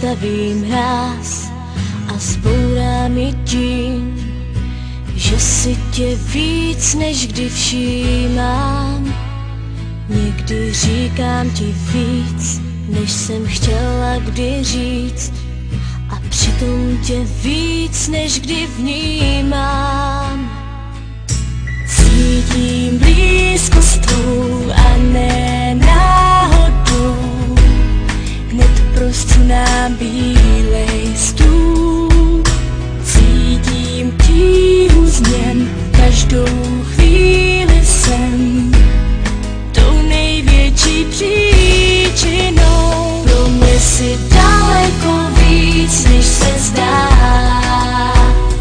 zastavím mráz a zbourám je tím, že si tě víc než kdy všímám. Někdy říkám ti víc, než jsem chtěla kdy říct, a přitom tě víc než kdy vnímám. Cítím blízkost tvou a ne náhodou, hned prostřu nám bílej stůl. Cítím tíhu změn, každou chvíli jsem tou největší příčinou. Pro mě si daleko víc, než se zdá.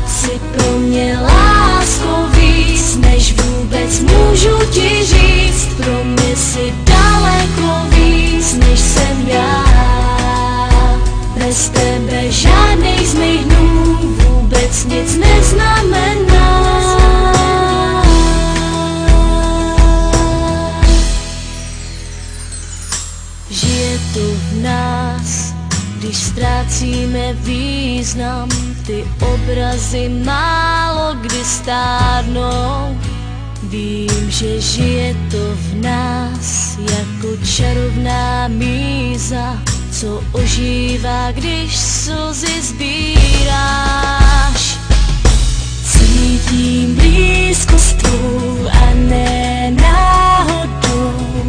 Jsi pro mě láskou víc, než vůbec můžu ti říct. Pro mě si daleko víc, než jsem já. Bez tebe žádnej z mých dnů vůbec nic neznamená. Žije to v nás, když ztrácíme význam. Ty obrazy málo kdy stárnou. Vím, že žije to v nás jako čarovná míza, co ožívá, když slzy sbíráš. Cítím blízkost tvou a ne náhodou,